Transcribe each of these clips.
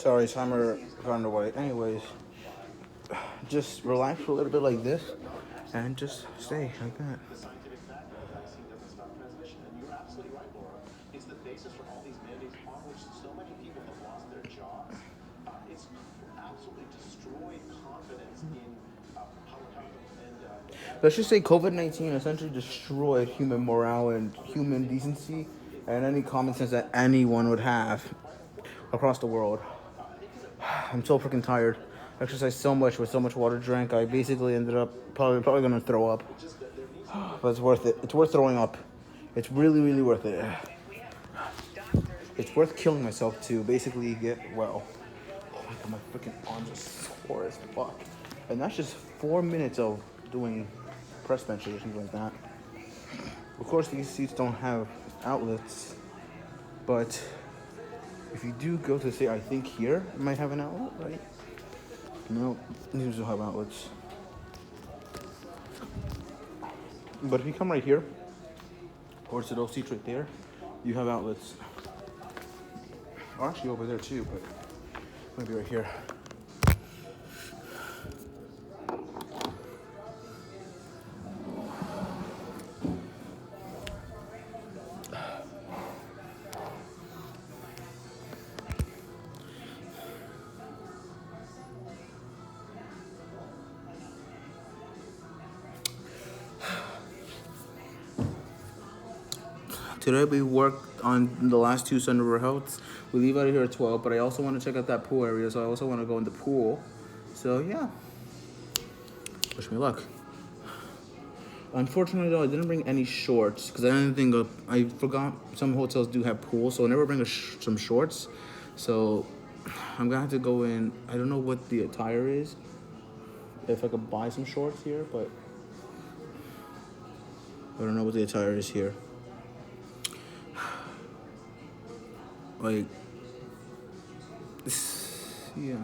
Sorry, timer gone away. Anyways, just relax for a little bit like this, and just stay like that. Let's just say COVID-19 essentially destroyed human morale and human decency and any common sense that anyone would have across the world. I'm so freaking tired. I exercised so much with so much water drank. I basically ended up probably gonna throw up, but it's worth it. It's worth throwing up. It's really worth it. It's worth killing myself to basically get well. Oh my god, my freaking arms are sore as fuck. And that's just 4 minutes of doing press benches or something like that. Of course, these seats don't have outlets, but if you do go to say, I think here it might have an outlet, right? No, these don't have outlets. But if you come right here, or to those seats right there, you have outlets. Or actually over there too, but maybe right here. Today we worked on the last two Sun River Healths. We leave out of here at 12, but I also want to check out that pool area, so I also want to go in the pool. So yeah, wish me luck. Unfortunately though, I didn't bring any shorts because I didn't think I forgot some hotels do have pools, so I never bring some shorts. So I'm gonna have to go in. I don't know what the attire is. If I could buy some shorts here, but I don't know what the attire is here. Like, yeah.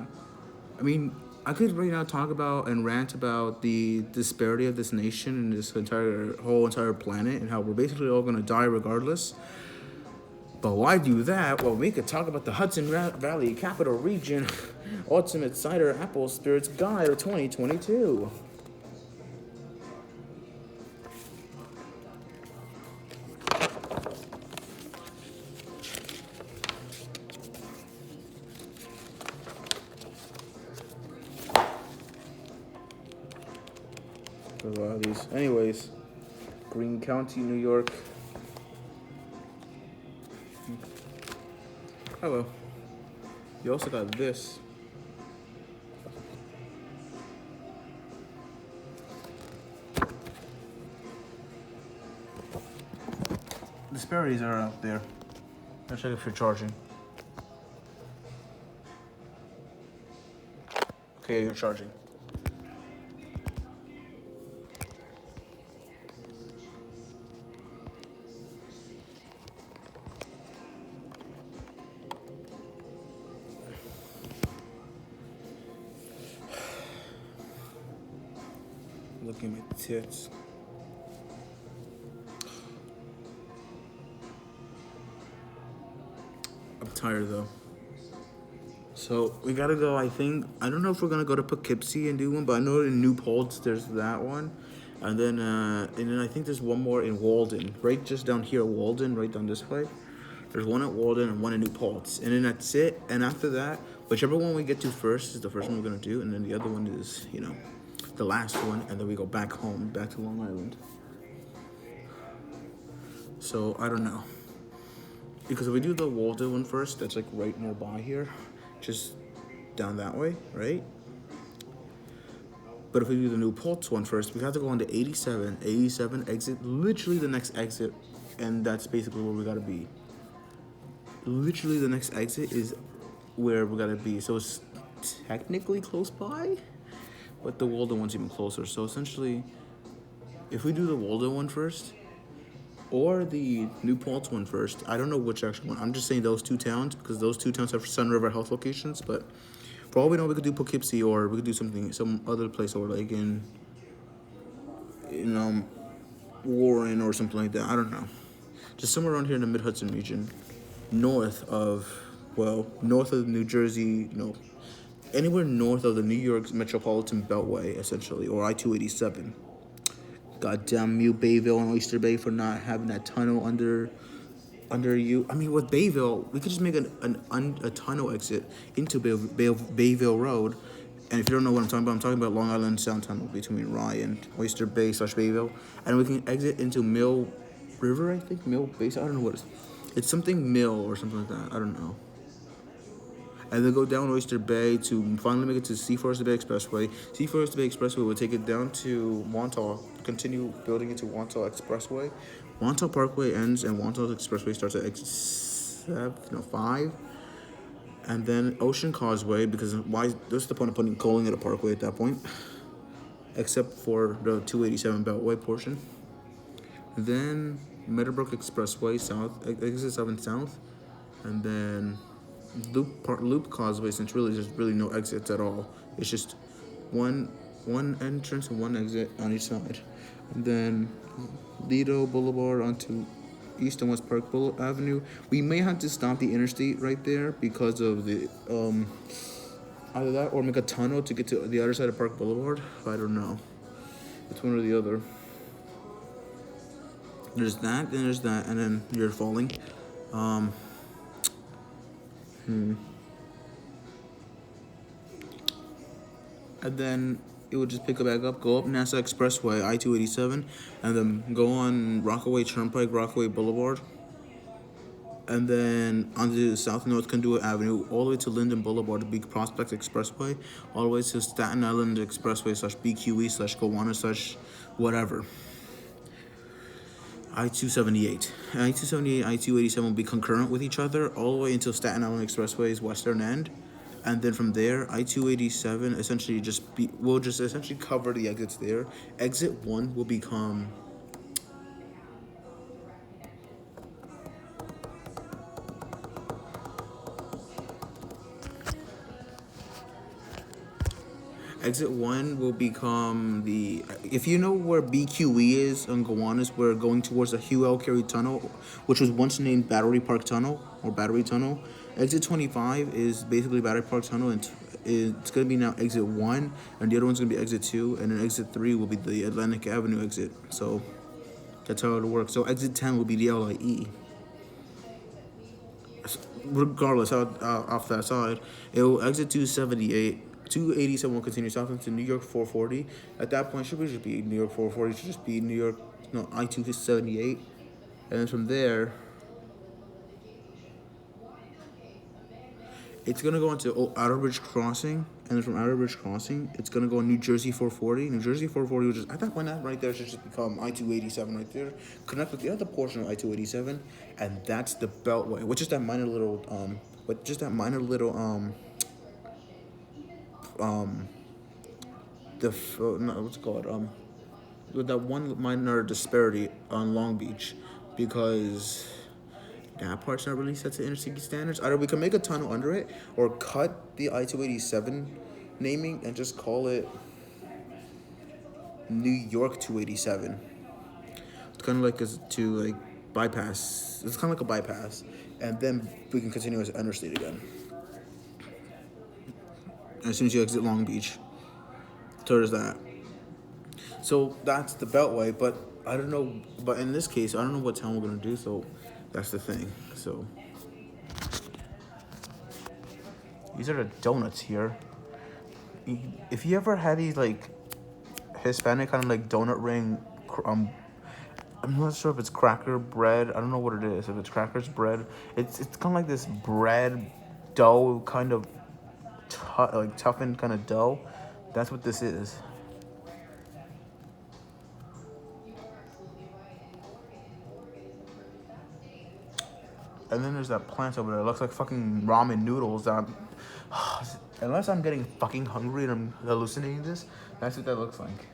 I mean, I could right now talk about and rant about the disparity of this nation and this entire planet and how we're basically all gonna die regardless. But why do that? Well, we could talk about the Hudson Valley Capital Region Ultimate Cider Apple Spirits Guide of 2022. There's a lot of these. Anyways, Greene County, New York. Hello. You also got this. Disparities are out there. Let's check if you're charging. Okay, you're charging. Looking at my tits. I'm tired though. So we gotta go. I don't know if we're gonna go to Poughkeepsie and do one, but I know in New Paltz there's that one, and then I think there's one more in Walden, right just down here, Walden, right down this way. There's one at Walden and one in New Paltz, and then that's it. And after that, whichever one we get to first is the first one we're gonna do, and then the other one is the last one, and then we go back home, back to Long Island. So I don't know. Because if we do the Walden one first, that's like right nearby here, just down that way, right? But if we do the New Paltz one first, we have to go on to 87. 87 exit, literally the next exit, and that's basically where we gotta be. Literally the next exit is where we gotta be. So it's technically close by, but the Walden one's even closer. So essentially, if we do the Walden one first, or the New Paltz one first. I don't know which actual one. I'm just saying those two towns because those two towns have Sun River Health locations. But for all we know, we could do Poughkeepsie or we could do some other place or like in Warren or something like that. I don't know. Just somewhere around here in the Mid-Hudson region, north of well, north of New Jersey, anywhere north of the New York metropolitan beltway, essentially, or I-287. Goddamn you, Bayville and Oyster Bay, for not having that tunnel under you. I mean, with Bayville, we could just make a tunnel exit into Bayville Road. And if you don't know what I'm talking about Long Island Sound Tunnel between Rye and Oyster Bay / Bayville. And we can exit into Mill River, I think? Mill Base? I don't know what it's something Mill or something like that. I don't know. And then go down Oyster Bay to finally make it to Seaforest Bay Expressway. Seaforest Bay Expressway will take it down to Wantagh, continue building into Wantagh Expressway. Wantagh Parkway ends and Wantagh Expressway starts at exit 5. And then Ocean Causeway, because what's the point of calling it a parkway at that point? Except for the 287 Beltway portion. Then Meadowbrook Expressway south, exit 7 south. And then Loop Causeway, since really there's really no exits at all. It's just one entrance and one exit on each side. And then Lido Boulevard onto East and West Park Avenue. We may have to stop the interstate right there because of the either that or make a tunnel to get to the other side of Park Boulevard. I don't know. It's one or the other. There's that, and then you're falling. And then it would just pick it back up, go up NASA Expressway, I-287, and then go on Rockaway Turnpike, Rockaway Boulevard, and then onto South North Conduit Avenue, all the way to Linden Boulevard, Big Prospect Expressway, all the way to Staten Island Expressway / BQE / Gowanus / whatever. I-278. I-278, I-287 will be concurrent with each other all the way until Staten Island Expressway's western end. And then from there, I-287 essentially will just essentially cover the exits there. Exit 1 will become the. If you know where BQE is on Gowanus, we're going towards the Hugh L. Carey Tunnel, which was once named Battery Park Tunnel or Battery Tunnel. Exit 25 is basically Battery Park Tunnel, and it's going to be now exit 1, and the other one's going to be exit 2, and then exit 3 will be the Atlantic Avenue exit. So that's how it'll work. So exit 10 will be the LIE. Regardless, off that side, it will exit 278. 287 will continue south into New York 440. At that point, should just be New York 440. Should just be New York, I-278. And then from there, it's going to go into Outer Bridge Crossing. And then from Outer Bridge Crossing, it's going to go on New Jersey 440. New Jersey 440, which is, at that point, that right there should just become I-287 right there. Connect with the other portion of I-287. And that's the Beltway, which is that minor little, what's it called? With that one minor disparity on Long Beach, because that part's not really set to interstate standards. Either we can make a tunnel under it, or cut the I-287 naming and just call it New York 287. It's kind of like bypass. It's kind of like a bypass, and then we can continue as interstate again. As soon as you exit Long Beach. So there's that. So that's the Beltway, but I don't know. But in this case, I don't know what town we're gonna do. So that's the thing. So these are the donuts here. If you ever had these Hispanic kind of donut ring, I'm not sure if it's cracker bread. I don't know what it is. If it's crackers bread, it's kind of like this bread dough kind of toughened kind of dough. That's what this is. And then there's that plant over there. It looks like fucking ramen noodles. Unless I'm getting fucking hungry and I'm hallucinating this, that's what that looks like.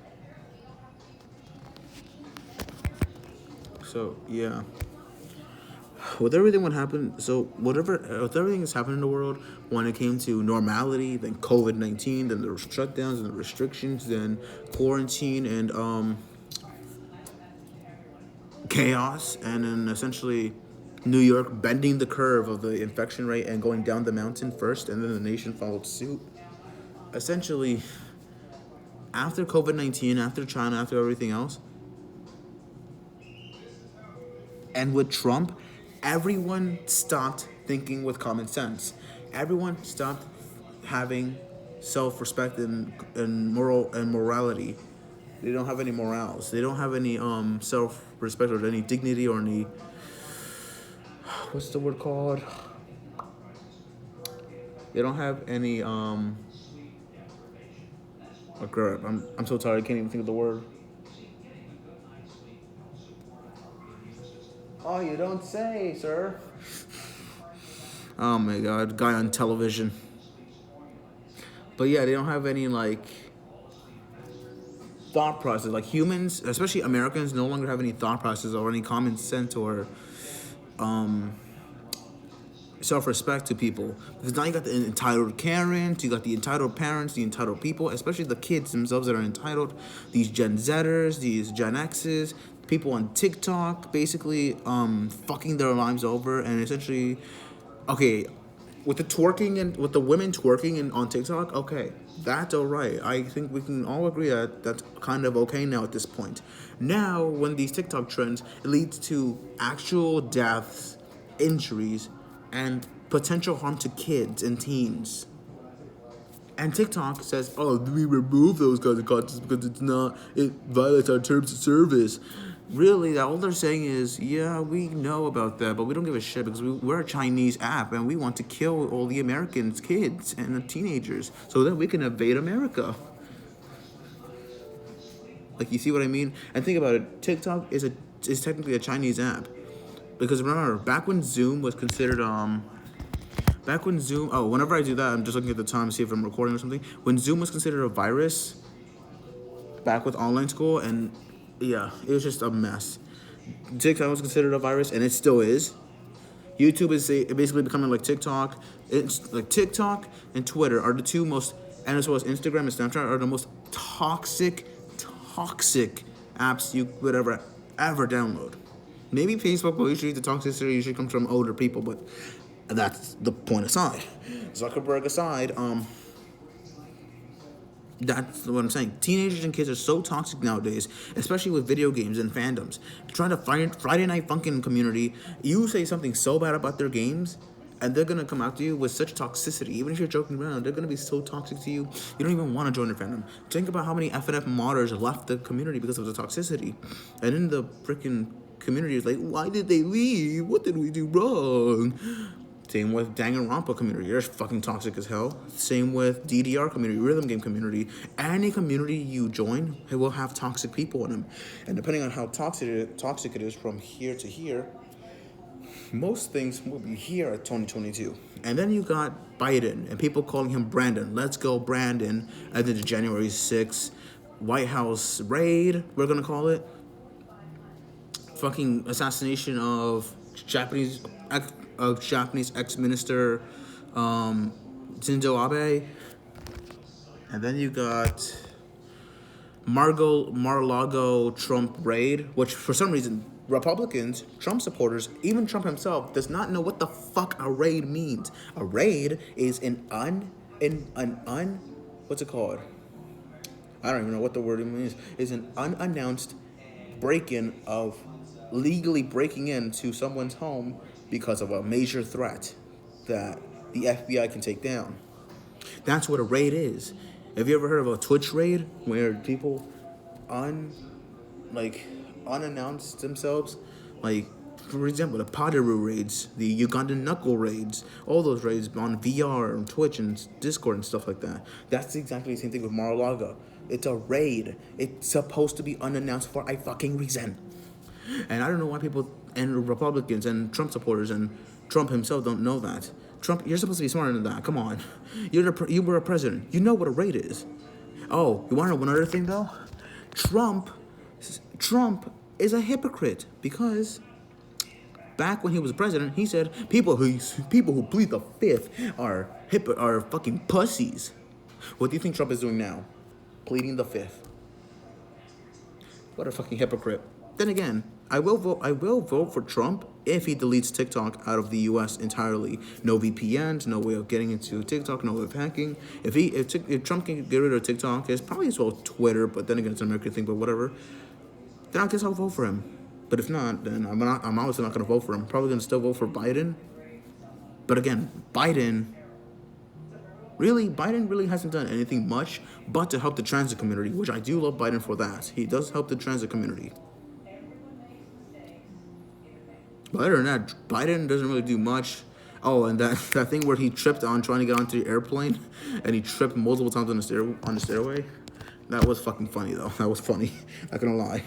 So yeah. With everything what happened, with everything that's happened in the world, when it came to normality, then COVID-19, then the shutdowns and the restrictions, then quarantine and chaos, and then essentially New York bending the curve of the infection rate and going down the mountain first, and then the nation followed suit. Essentially, after COVID-19, after China, after everything else, and with Trump, everyone stopped thinking with common sense. Everyone stopped having self-respect and morality. They don't have any morals. They don't have any self-respect or any dignity or any, what's the word called? They don't have any oh, girl, I'm so tired. I can't even think of the word. Oh, you don't say, sir. Oh my God, guy on television. But yeah, they don't have any like thought process. Like humans, especially Americans, no longer have any thought process or any common sense or self-respect to people. Because now you got the entitled Karens, you got the entitled parents, the entitled people, especially the kids themselves that are entitled. These Gen Zers, these Gen X's, people on TikTok, basically fucking their lives over and essentially, okay, with the twerking and with the women twerking and on TikTok, okay, that's all right. I think we can all agree that that's kind of okay now at this point. Now, when these TikTok trends, it leads to actual deaths, injuries, and potential harm to kids and teens. And TikTok says, "Oh, we remove those kinds of content because it violates our terms of service." Really, all they're saying is, yeah, we know about that, but we don't give a shit because we're a Chinese app and we want to kill all the Americans, kids, and the teenagers so that we can invade America. Like, you see what I mean? And think about it, TikTok is technically a Chinese app. Because remember, back when Zoom was considered, whenever I do that, I'm just looking at the time to see if I'm recording or something. When Zoom was considered a virus, back with online school, and yeah, it was just a mess. TikTok was considered a virus, and it still is. YouTube is basically becoming like TikTok. It's like TikTok and Twitter are the two most, and as well as Instagram and Snapchat are the most toxic apps you would ever download. Maybe Facebook, but usually the toxicity usually comes from older people, but that's the point aside. Zuckerberg aside, that's what I'm saying. Teenagers and kids are so toxic nowadays, especially with video games and fandoms. Trying to find Friday Night Funkin' community, you say something so bad about their games, and they're gonna come after you with such toxicity. Even if you're joking around, they're gonna be so toxic to you, you don't even want to join their fandom. Think about how many FNF modders left the community because of the toxicity. And in the freaking community, it's like, why did they leave? What did we do wrong? Same with Danganronpa community, they're fucking toxic as hell. Same with DDR community, rhythm game community. Any community you join, it will have toxic people in them. And depending on how toxic it is from here to here, most things will be here at 2022. And then you got Biden and people calling him Brandon. Let's go Brandon. And then the January 6th White House raid, we're gonna call it. Fucking assassination of Japanese ex-minister Shinzo Abe. And then you got Mar-a-Lago Trump raid, which for some reason Republicans, Trump supporters, even Trump himself does not know what the fuck a raid means. A raid is what's it called? I don't even know what the word means. Is an unannounced break-in of legally breaking into someone's home because of a major threat that the FBI can take down. That's what a raid is. Have you ever heard of a Twitch raid where people unannounced themselves? Like, for example, the Padaru raids, the Ugandan knuckle raids, all those raids on VR and Twitch and Discord and stuff like that. That's exactly the same thing with Mar-a-Lago. It's a raid. It's supposed to be unannounced for a fucking reason. And I don't know why people and Republicans and Trump supporters and Trump himself don't know that. Trump, you're supposed to be smarter than that. Come on. You were a president. You know what a raid is. Oh, you want to know one other thing, though? Trump is a hypocrite because back when he was president, he said people who plead the fifth are fucking pussies. What do you think Trump is doing now? Pleading the fifth. What a fucking hypocrite. Then again, I will vote for Trump if he deletes TikTok out of the U.S. entirely. No VPNs, no way of getting into TikTok, no way of hacking. If Trump can get rid of TikTok, it's probably as well Twitter. But then again, it's an American thing. But whatever. Then I guess I'll vote for him. But if not, then I'm obviously not going to vote for him. Probably going to still vote for Biden. But again, Biden really hasn't done anything much but to help the transit community, which I do love Biden for that. He does help the transit community. But other than that, Biden doesn't really do much. Oh, and that thing where he tripped on trying to get onto the airplane, and he tripped multiple times on the stairway. That was fucking funny though. That was funny. Not gonna lie.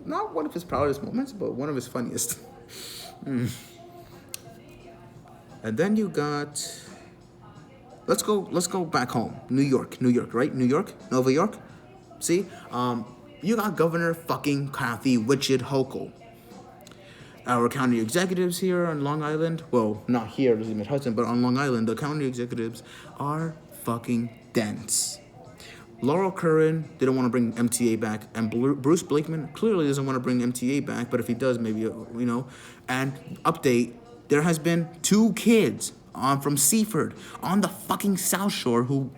Not one of his proudest moments, but one of his funniest. And then you got. Let's go back home. New York, right? New York, Nova York. See, you got Governor fucking Kathy Wichit Hochul. Our county executives here on Long Island, well, not here, in Hudson, but on Long Island, the county executives are fucking dense. Laurel Curran didn't want to bring MTA back, and Bruce Blakeman clearly doesn't want to bring MTA back, but if he does, maybe, And update, there has been 2 kids from Seaford on the fucking South Shore who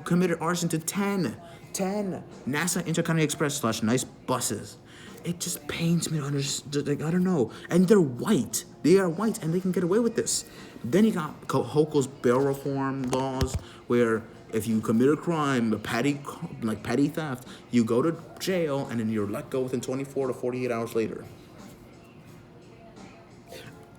committed arson to 10 NASA Intercounty Express / nice buses. It just pains me to understand. Like, I don't know. And they're white. They are white, and they can get away with this. Then you got Hochul's bail reform laws, where if you commit a crime, petty theft, you go to jail, and then you're let go within 24 to 48 hours later.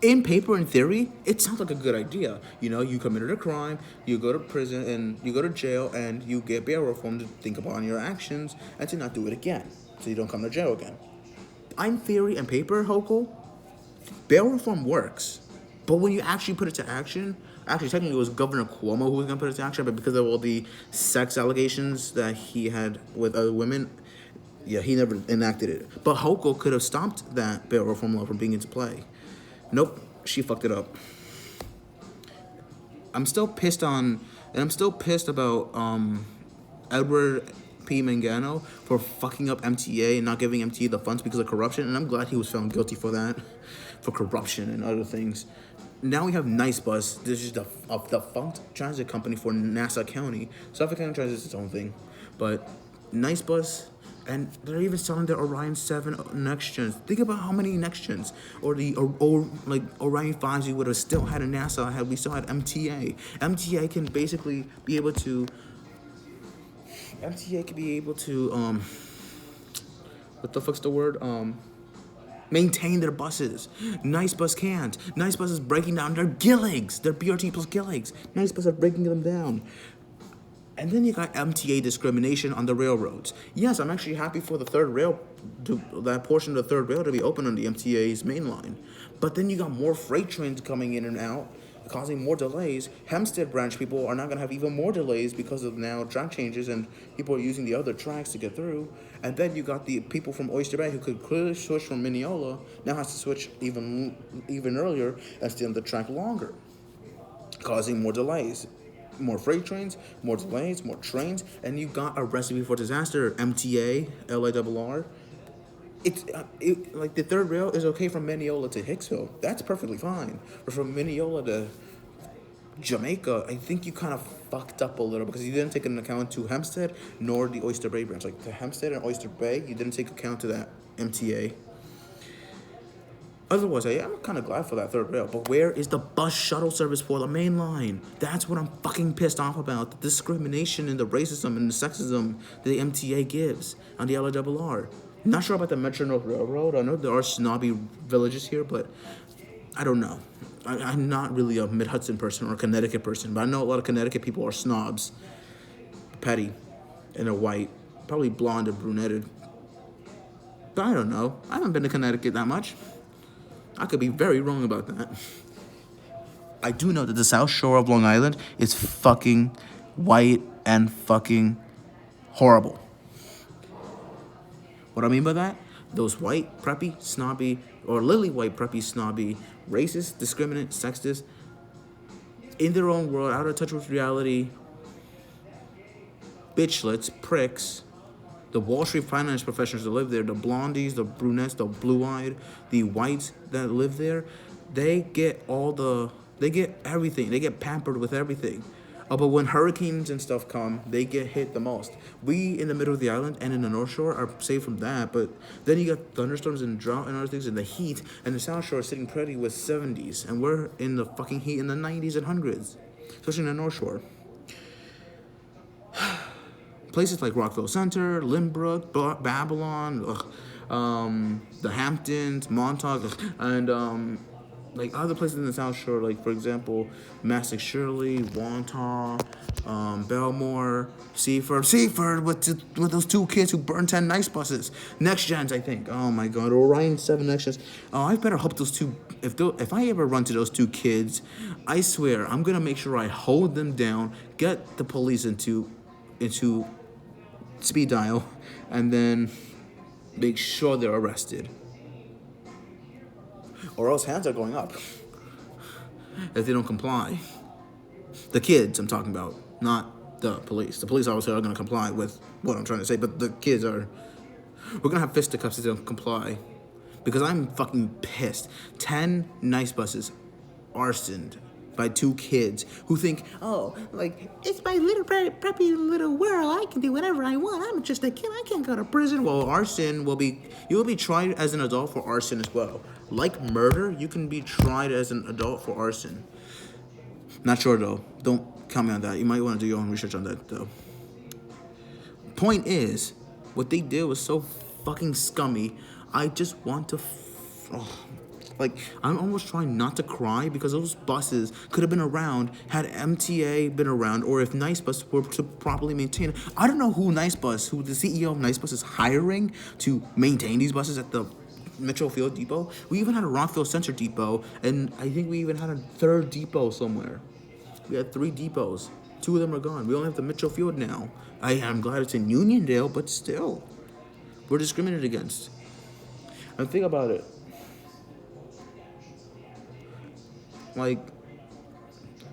In paper, in theory, it sounds like a good idea. You committed a crime, you go to prison, and you go to jail, and you get bail reform to think upon your actions and to not do it again, so you don't come to jail again. In theory and paper, Hochul, bail reform works. But when you actually put it to action, technically it was Governor Cuomo who was going to put it to action, but because of all the sex allegations that he had with other women, he never enacted it. But Hochul could have stopped that bail reform law from being into play. Nope, she fucked it up. I'm still pissed about Edward P. Mangano for fucking up MTA and not giving MTA the funds because of corruption, and I'm glad he was found guilty for that, for corruption and other things. Now we have Nice Bus. This is the defunct transit company for Nassau County. Suffolk County Transit is its own thing, but Nice Bus, and they're even selling the Orion 7 next gens. Think about how many next gens, or like Orion 5s we would have still had in Nassau had we still had MTA. MTA can basically be able to. What the fuck's the word? Maintain their buses. Nice Bus can't. Nice Bus is breaking down their gilligs, their BRT plus gilligs. Nice Bus are breaking them down. And then you got MTA discrimination on the railroads. Yes, I'm actually happy for the that portion of the third rail to be open on the MTA's main line. But then you got more freight trains coming in and out, causing more delays. Hempstead branch people are now going to have even more delays because of now track changes, and people are using the other tracks to get through. And then you got the people from Oyster Bay who could clearly switch from Mineola, now has to switch even earlier and stay on the track longer, causing more delays. More freight trains, more delays, more trains, and you got a recipe for disaster. MTA, LIRR. It's like the third rail is okay from Mineola to Hicksville. That's perfectly fine. But from Mineola to Jamaica, I think you kind of fucked up a little because you didn't take into account to Hempstead nor the Oyster Bay branch. Like to Hempstead and Oyster Bay, you didn't take account to that MTA. Otherwise, I'm kind of glad for that third rail. But where is the bus shuttle service for the main line? That's what I'm fucking pissed off about. The discrimination and the racism and the sexism that the MTA gives on the LIRR. Not sure about the Metro North Railroad. I know there are snobby villages here, but I don't know. I'm not really a Mid-Hudson person or a Connecticut person, but I know a lot of Connecticut people are snobs. Petty. And they're white. Probably blonde or brunetted. But I don't know. I haven't been to Connecticut that much. I could be very wrong about that. I do know that the South Shore of Long Island is fucking white and fucking horrible. What I mean by that? Those white, preppy, snobby, or lily white, preppy, snobby, racist, discriminant, sexist, in their own world, out of touch with reality, bitchlets, pricks, The Wall Street finance professionals that live there, the blondies, the brunettes, the blue-eyed, the whites that live there, they get they get everything. They get pampered with everything. But when hurricanes and stuff come, they get hit the most. We in the middle of the island and in the North Shore are safe from that, but then you got thunderstorms and drought and other things and the heat, and the South Shore is sitting pretty with 70s, and we're in the fucking heat in the 90s and hundreds, especially in the North Shore. Places like Rockville Center, Limbrook, Babylon, the Hamptons, Montauk, and like other places in the South Shore, like for example, Massac Shirley, Wantagh, Belmore, Seaford with those two kids who burned 10 nice buses, next gens, I think. Oh my God, Orion 7 next gens. Oh, I better hope those two. If I ever run to those two kids, I swear I'm gonna make sure I hold them down, get the police into speed dial, and then make sure they're arrested. Or else hands are going up if they don't comply. The kids I'm talking about, not the police. The police obviously are going to comply with what I'm trying to say, but the kids are. We're going to have fisticuffs if they don't comply. Because I'm fucking pissed. 10 nice buses arsoned by two kids who think, oh, like, it's my little preppy little world. I can do whatever I want. I'm just a kid. I can't go to prison. Well, you will be tried as an adult for arson as well. Like murder, you can be tried as an adult for arson. Not sure though. Don't count me on that. You might want to do your own research on that though. Point is, what they did was so fucking scummy. I just want to. Like, I'm almost trying not to cry because those buses could have been around had MTA been around, or if Nice Bus were to properly maintain it. I don't know who the CEO of Nice Bus is hiring to maintain these buses at the Metro Field Depot. We even had a Rockville Center Depot, and I think we even had a third depot somewhere. We had 3 depots. 2 of them are gone. We only have the Metro Field now. I'm glad it's in Uniondale, but still, we're discriminated against. And think about it. Like,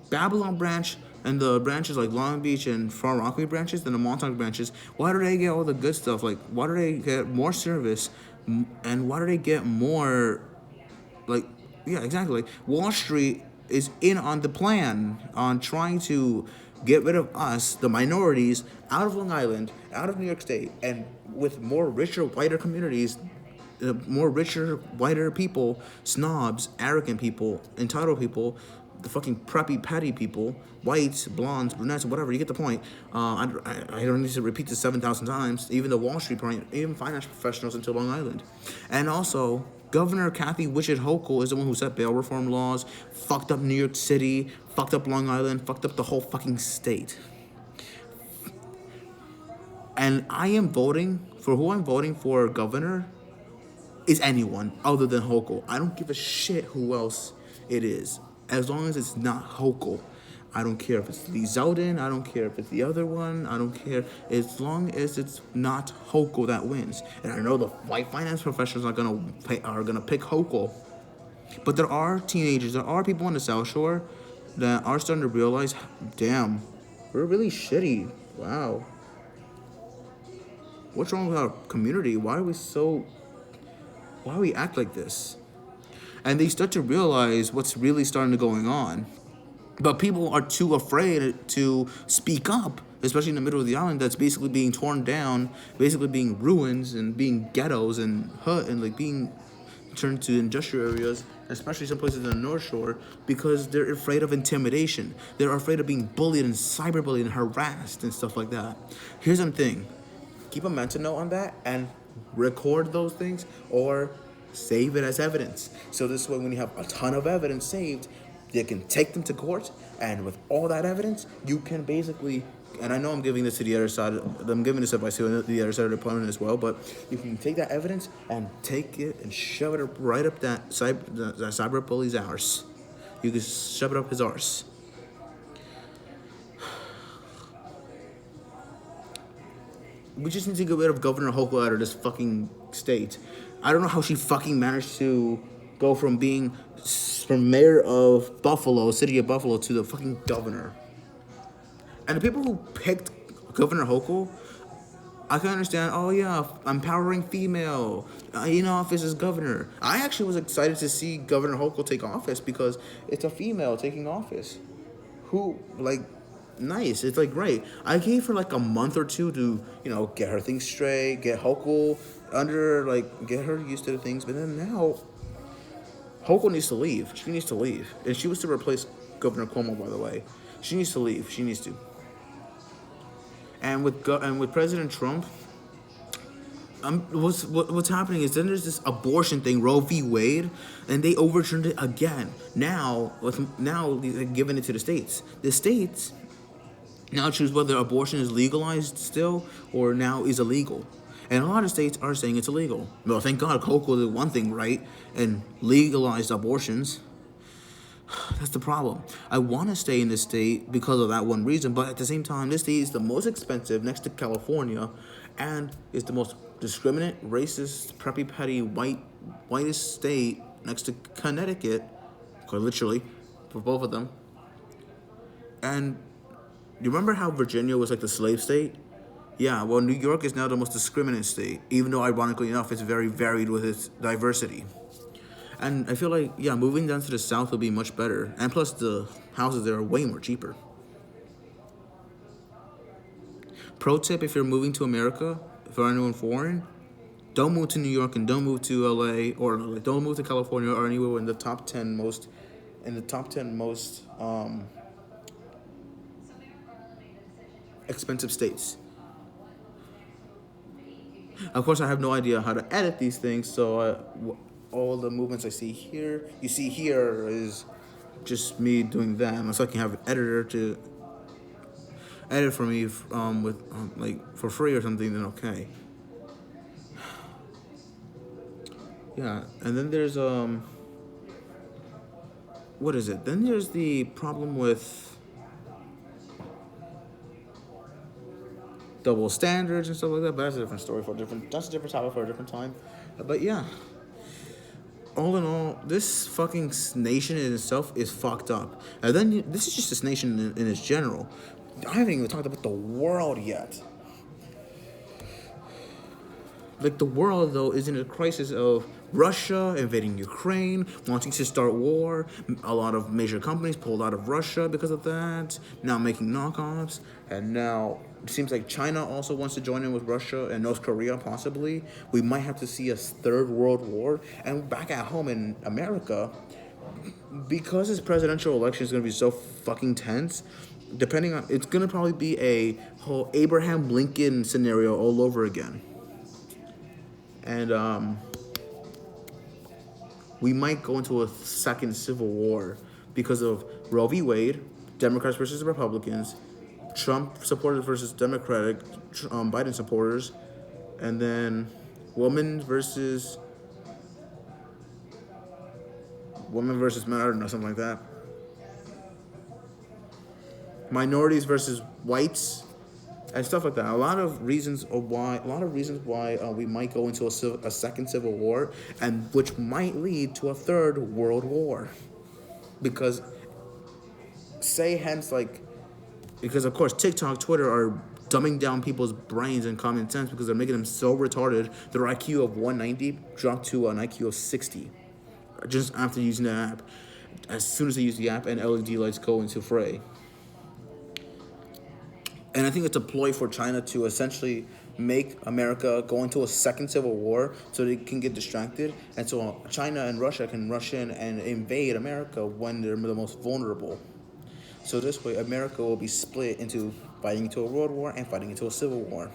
Babylon branch and the branches like Long Beach and Far Rockaway branches and the Montauk branches, why do they get all the good stuff? Like, why do they get more service? And why do they get more, like, yeah, exactly. Like, Wall Street is in on the plan on trying to get rid of us, the minorities, out of Long Island, out of New York State, and with more richer, whiter communities, more richer, whiter people, snobs, arrogant people, entitled people, the fucking preppy, petty people, whites, blondes, brunettes, whatever. You get the point. I don't need to repeat this 7,000 times. Even the Wall Street, even finance professionals into Long Island, and also Governor Kathy Wichit Hochul is the one who set bail reform laws, fucked up New York City, fucked up Long Island, fucked up the whole fucking state. And I am voting for who I'm voting for governor. Is anyone other than Hochul. I don't give a shit who else it is. As long as it's not Hochul. I don't care if it's Lee Zeldin. I don't care if it's the other one. I don't care. As long as it's not Hochul that wins. And I know the white finance professionals are gonna pick Hochul. But there are teenagers, there are people on the South Shore that are starting to realize, damn, we're really shitty. Wow. What's wrong with our community? Why we act like this? And they start to realize what's really starting to going on. But people are too afraid to speak up, especially in the middle of the island that's basically being torn down, basically being ruins and being ghettos and like being turned to industrial areas, especially some places in the North Shore, because they're afraid of intimidation. They're afraid of being bullied and cyberbullied and harassed and stuff like that. Here's the thing. Keep a mental note on that and record those things or save it as evidence. So this way, when you have a ton of evidence saved, you can take them to court, and with all that evidence, you can basically, and I know I'm giving this to the other side, I'm giving this advice to the other side of the opponent as well, but you can take that evidence and take it and shove it right up that cyber bully's arse. You can shove it up his arse. We just need to get rid of Governor Hochul out of this fucking state. I don't know how she fucking managed to go from being mayor of Buffalo, city of Buffalo, to the fucking governor. And the people who picked Governor Hochul, I can understand. Oh yeah, empowering female in office as governor. I actually was excited to see Governor Hochul take office because it's a female taking office. Who like, nice. It's like great. I gave her like a month or two to get her things straight, get Hochul under like get her used to the things. But then now, Hochul needs to leave. She needs to leave, and she was to replace Governor Cuomo, by the way. She needs to leave. She needs to. And with President Trump, what's happening is then there's this abortion thing, Roe v. Wade, and they overturned it again. Now they're giving it to the states. The states now choose whether abortion is legalized still or now is illegal. And a lot of states are saying it's illegal. Well, thank God Hochul did one thing right and legalized abortions. That's the problem. I want to stay in this state because of that one reason, but at the same time, this state is the most expensive next to California and is the most discriminant, racist, preppy, petty, whitest state next to Connecticut, quite literally, for both of them. And you remember how Virginia was like the slave state? Yeah, well, New York is now the most discriminant state, even though ironically enough, it's very varied with its diversity. And I feel like, yeah, moving down to the south will be much better. And plus, the houses there are way more cheaper. Pro tip, if you're moving to America, for anyone foreign, don't move to New York and don't move to LA or like, don't move to California or anywhere in the top 10 most expensive states. Of course, I have no idea how to edit these things, so all the movements you see here is just me doing that. Unless I can have an editor to edit for me like for free or something, then okay. Yeah, and then there's what is it? Then there's the problem with double standards and stuff like that. But that's a different story that's a different topic for a different time. But yeah, all in all, this fucking nation in itself is fucked up. And then this is just this nation in its general. I haven't even talked about the world yet. Like, the world, though, is in a crisis of Russia invading Ukraine, wanting to start war. A lot of major companies pulled out of Russia because of that, now making knockoffs. And now it seems like China also wants to join in with Russia and North Korea, possibly. We might have to see a third world war. And back at home in America, because this presidential election is going to be so fucking tense, it's going to probably be a whole Abraham Lincoln scenario all over again. And we might go into a second civil war because of Roe v. Wade, Democrats versus Republicans, Trump supporters versus Biden supporters, and then women versus men, I don't know, something like that. Minorities versus whites, and stuff like that. A lot of reasons why we might go into a second civil war, and which might lead to a third world war, because of course TikTok, Twitter are dumbing down people's brains and common sense because they're making them so retarded. Their IQ of 190 dropped to an IQ of 60 just after using the app. As soon as they use the app and LED lights go into fray. And I think it's a ploy for China to essentially make America go into a second civil war so they can get distracted. And so China and Russia can rush in and invade America when they're the most vulnerable. So this way, America will be split into fighting into a world war and fighting into a civil war.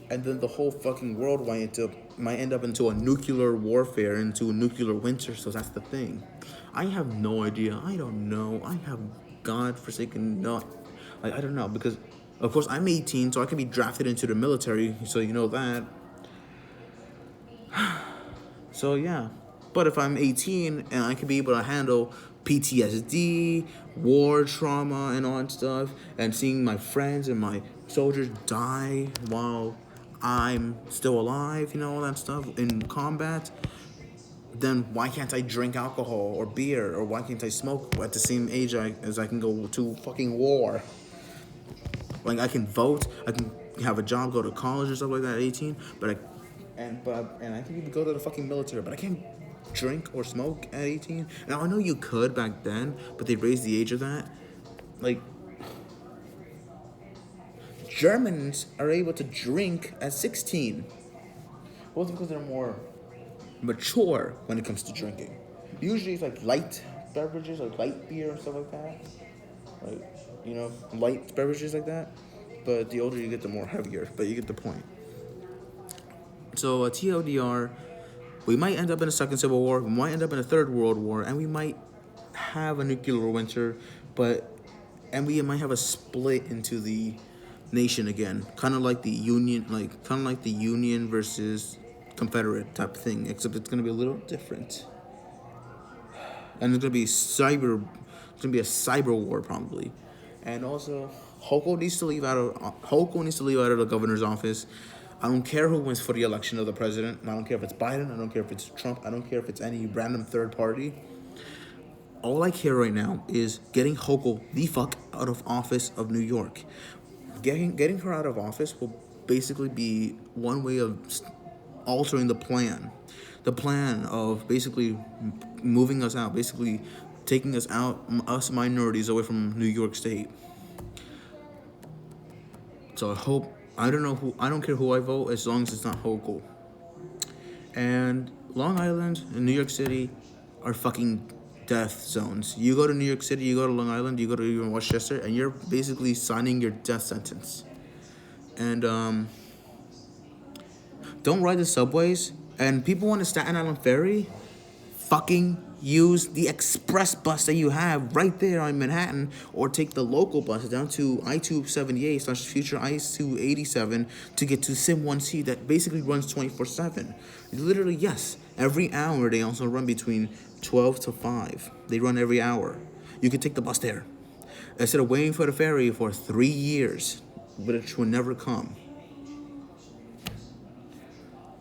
And then the whole fucking world might end up into a nuclear warfare, into a nuclear winter. So that's the thing. I have no idea. I don't know. I have godforsaken no. I don't know, because, of course, I'm 18, so I can be drafted into the military, so you know that. So, yeah. But if I'm 18 and I can be able to handle PTSD, war trauma, and all that stuff, and seeing my friends and my soldiers die while I'm still alive, all that stuff in combat, then why can't I drink alcohol or beer, or why can't I smoke at the same age as I can go to fucking war? Like, I can vote, I can have a job, go to college or stuff like that at 18. And I can even go to the fucking military, but I can't drink or smoke at 18. Now I know you could back then, but they raised the age of that. Like, Germans are able to drink at 16. Well, it's because they're more mature when it comes to drinking. Usually it's like light beverages, like light beer and stuff like that. Like, light beverages like that. But the older you get, the more heavier. But you get the point. So TLDR, we might end up in a second civil war. We might end up in a third world war, and we might have a nuclear winter. And we might have a split into the nation again, kind of like the Union versus Confederate type thing, except it's gonna be a little different. And it's gonna be a cyber war probably. And also, Hochul needs to leave out of the governor's office. I don't care who wins for the election of the president. I don't care if it's Biden. I don't care if it's Trump. I don't care if it's any random third party. All I care right now is getting Hochul the fuck out of office of New York. Getting her out of office will basically be one way of altering the plan. The plan of basically moving us out, basically taking us out, us minorities away from New York State. So I don't care who I vote as long as it's not Hochul. And Long Island and New York City are fucking death zones. You go to New York City, you go to Long Island, you go to even Westchester, and you're basically signing your death sentence. And don't ride the subways. And people on the Staten Island Ferry, fucking use the express bus that you have right there on Manhattan, or take the local bus down to I-278 / future I-287 to get to Sim 1C that basically runs 24/7. Literally, yes. Every hour they also run between 12 to 5. They run every hour. You could take the bus there instead of waiting for the ferry for 3 years, which will never come.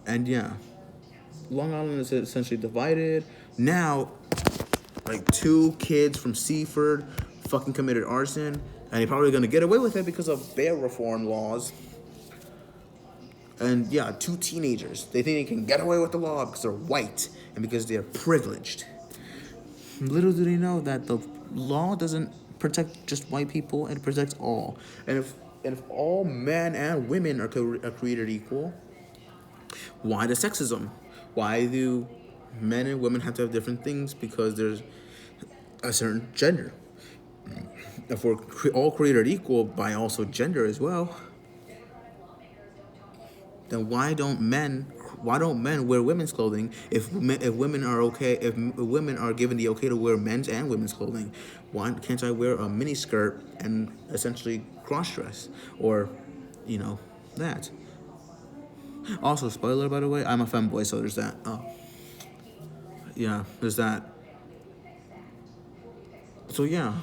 And yeah, Long Island is essentially divided. Now, like 2 kids from Seaford fucking committed arson, and they're probably gonna get away with it because of bail reform laws. And yeah, 2 teenagers. They think they can get away with the law because they're white and because they're privileged. Little do they know that the law doesn't protect just white people, it protects all. And if all men and women are created equal, why the sexism? Why do men and women have to have different things? Because there's a certain gender. If we're all created equal by also gender as well, then why don't men wear women's clothing if women are given the okay to wear men's and women's clothing? Why can't I wear a mini skirt and essentially cross dress, or that? Also, spoiler by the way, I'm a femboy, so there's that. Oh, yeah, there's that. So yeah,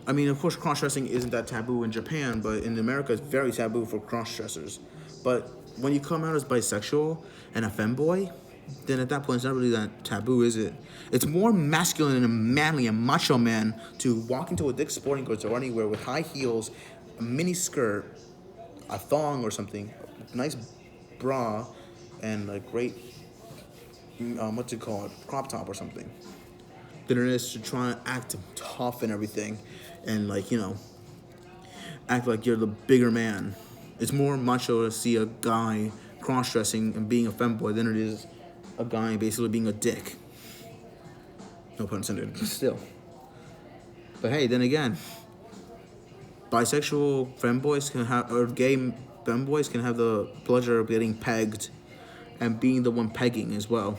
I mean, of course, cross-dressing isn't that taboo in Japan, but in America, it's very taboo for cross-dressers. But when you come out as bisexual and a femboy, then at that point, it's not really that taboo, is it? It's more masculine and manly and macho man to walk into a Dick's Sporting Goods or anywhere with high heels, a mini skirt, a thong or something, a nice bra, and a great, crop top or something, than it is to try and act tough and everything, and act like you're the bigger man. It's more macho to see a guy cross-dressing and being a femboy than it is a guy basically being a dick. No pun intended, but still. But hey, then again, bisexual femboys or gay femboys can have the pleasure of getting pegged and being the one pegging as well.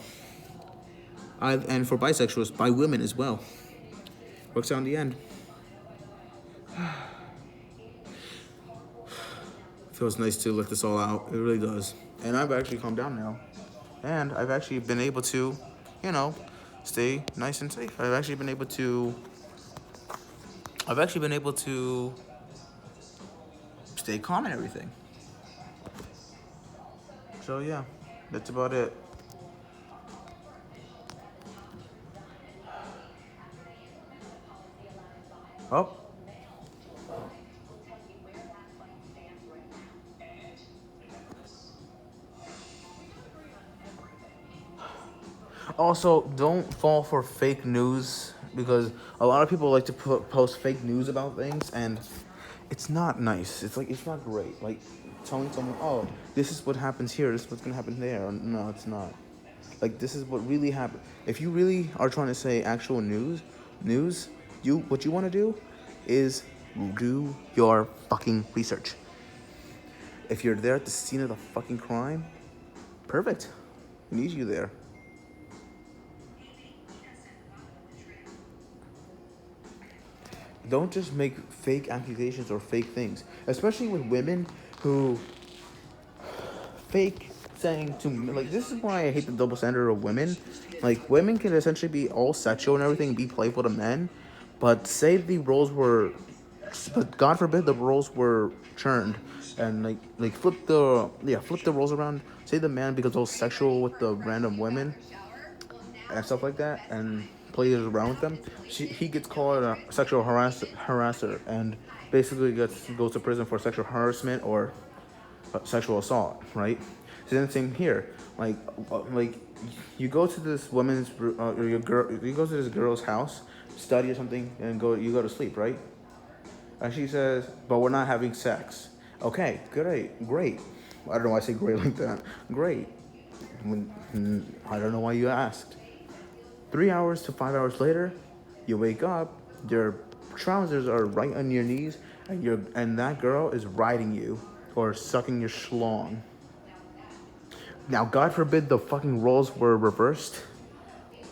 And for bisexuals, by women as well. Works out in the end. Feels nice to let this all out. It really does. And I've actually calmed down now. And I've actually been able to, stay nice and safe. I've actually been able to stay calm and everything. So yeah, that's about it. Oh. Also, don't fall for fake news because a lot of people like to post fake news about things, and it's not nice. It's like it's not great. Like telling someone, "Oh, this is what happens here. This is what's gonna happen there." No, it's not. Like this is what really happened. If you really are trying to say actual news, you what you want to do is do your fucking research. If you're there at the scene of the fucking crime, perfect. We need you there. Don't just make fake accusations or fake things, especially with women who fake saying to like this is why I hate the double standard of women. Like women can essentially be all sexual and everything, be playful to men, but say the roles were, but God forbid the roles were churned and like flip the roles around. Say the man becomes all sexual with the random women and stuff like that, and plays around with them. He gets called a sexual harasser and basically goes to prison for sexual harassment or sexual assault, right? So then same here, like you go to this woman's or your girl, you go to this girl's house, study or something, and you go to sleep, right? And she says, "But we're not having sex." Okay, great. I don't know why I say great like that. Great. I don't know why you asked. 3 hours to 5 hours later, you wake up, your trousers are right on your knees, and that girl is riding you or sucking your schlong. Now, God forbid the fucking roles were reversed.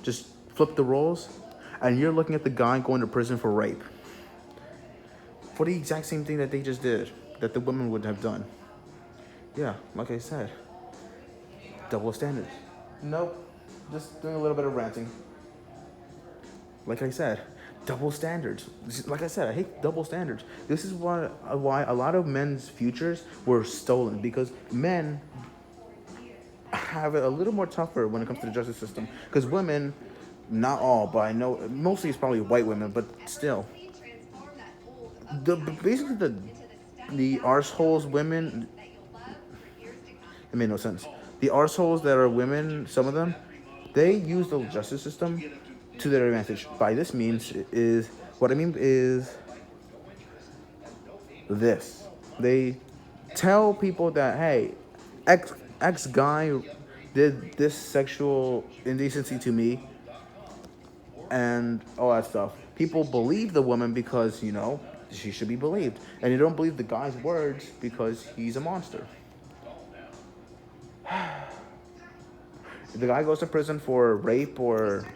Just flip the roles, and you're looking at the guy going to prison for rape. For the exact same thing that they just did, that the women would have done. Yeah, like I said, double standards. Nope, just doing a little bit of ranting. Like I said, double standards. Like I said, I hate double standards. This is why a lot of men's futures were stolen because men have it a little more tougher when it comes to the justice system. Because women, not all, but I know mostly it's probably white women, but still, basically the arseholes women. It made no sense. The arseholes that are women, some of them, they use the justice system to their advantage. By this means is what I mean is this. They tell people that hey, X guy did this sexual indecency to me and all that stuff. People believe the woman because, she should be believed. And you don't believe the guy's words because he's a monster. The guy goes to prison for rape or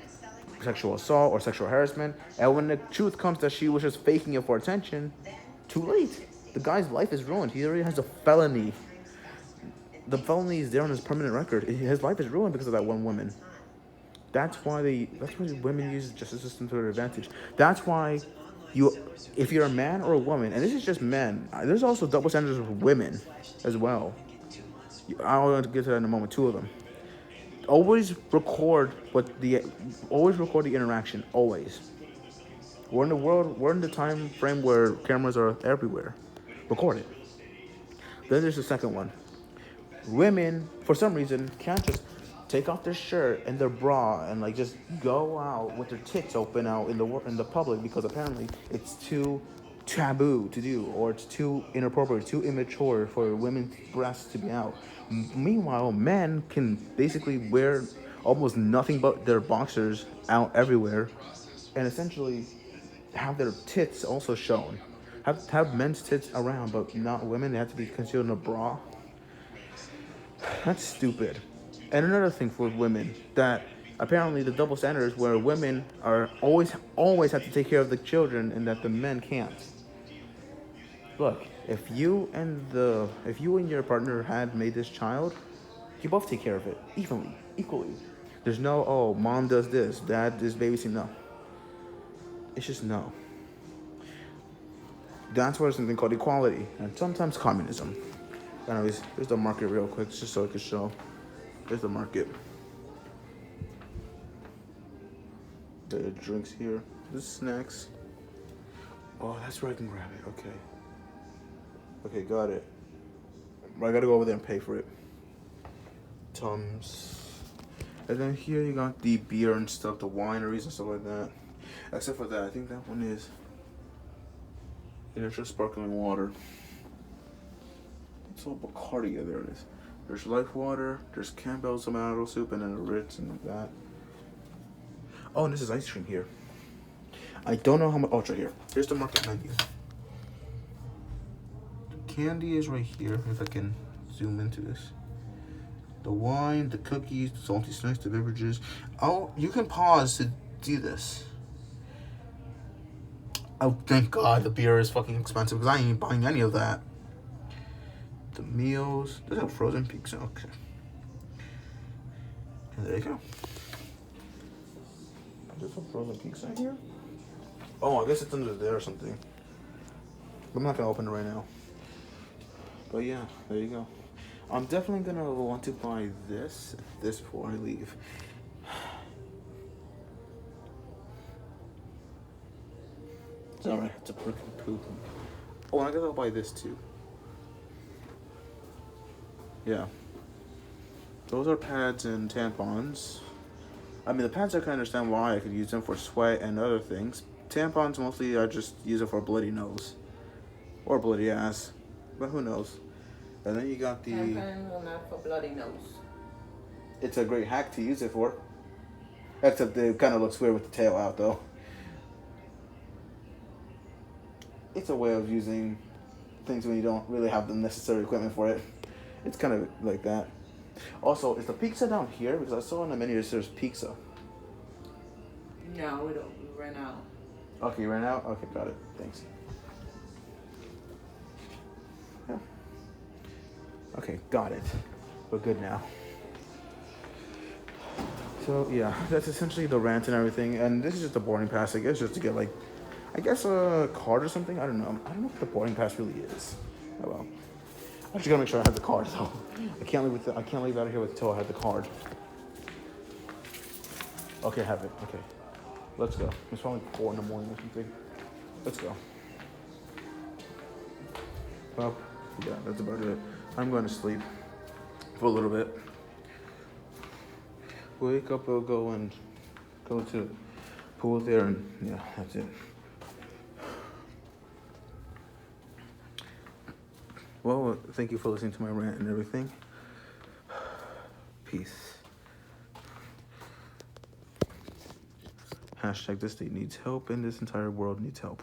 sexual assault or sexual harassment, and when the truth comes that she was just faking it for attention, too late. The guy's life is ruined. He already has a felony. The felony is there on his permanent record. His life is ruined because of that one woman. That's why women use the justice system to their advantage. That's why if you're a man or a woman, and this is just men, there's also double standards of women as well. I'll get to that in a moment. Two of them. Always record the interaction. Always. We're in the time frame where cameras are everywhere. Record it. Then there's the second one. Women, for some reason, can't just take off their shirt and their bra and just go out with their tits open out in the public because apparently it's too taboo to do, or it's too inappropriate, too immature for women's breasts to be out. Meanwhile, men can basically wear almost nothing but their boxers out everywhere, and essentially have their tits also shown. Have men's tits around, but not women. They have to be concealed in a bra. That's stupid. And another thing for women that apparently the double standard is where women are always have to take care of the children and that the men can't. Look, if you and your partner had made this child, you both take care of it equally. There's no mom does this, dad is babysitting. No, it's just no. That's why there's something called equality and sometimes communism. Anyways, here's the market real quick, just so I can show. Here's the market. The drinks here. The snacks. Oh, that's where I can grab it. Okay. Okay, got it. I gotta go over there and pay for it. Tums. And then here you got the beer and stuff, the wineries and stuff like that. Except for that, I think that one is. It's just sparkling water. It's all Bacardi. Yeah, there it is. There's Life Water, there's Campbell's tomato soup, and then the Ritz and that. Oh, and this is ice cream here. I don't know how much. Oh, it's right here. Here's the market menu. The candy is right here, if I can zoom into this. The wine, the cookies, the salty snacks, the beverages. Oh, you can pause to do this. Oh, thank God the beer is fucking expensive because I ain't buying any of that. The meals. There's a frozen pizza. Okay. And there you go. There's some frozen pizza here. Oh, I guess it's under there or something. I'm not gonna open it right now. But yeah, there you go. I'm definitely gonna want to buy this before I leave. It's alright, it's a freaking poop. Oh, and I guess I'll buy this too. Yeah. Those are pads and tampons. I mean, the pads I can understand why. I could use them for sweat and other things. Tampons, mostly I just use it for bloody nose. Or bloody ass. But who knows. And then you got the... Tampons are not for bloody nose. It's a great hack to use it for. Except it kind of looks weird with the tail out, though. It's a way of using things when you don't really have the necessary equipment for it. It's kind of like that. Also, is the pizza down here? Because I saw on the menu there's pizza. No, we don't. We ran out. Okay, you ran out? Okay, got it. Thanks. Yeah. Okay, got it. We're good now. So, yeah, that's essentially the rant and everything. And this is just a boarding pass, I guess, just to get, like, I guess a card or something? I don't know. I don't know what the boarding pass really is. Oh, well. I just gotta make sure I have the card, though. I can't leave out of here until I have the card. Okay, I have it. Okay. Let's go. It's probably 4 in the morning or something. Let's go. Well, yeah, that's about it. I'm going to sleep for a little bit. Wake up, I'll go and go to the pool there, and yeah, that's it. Well, thank you for listening to my rant and everything. Peace. Hashtag this state needs help and this entire world needs help.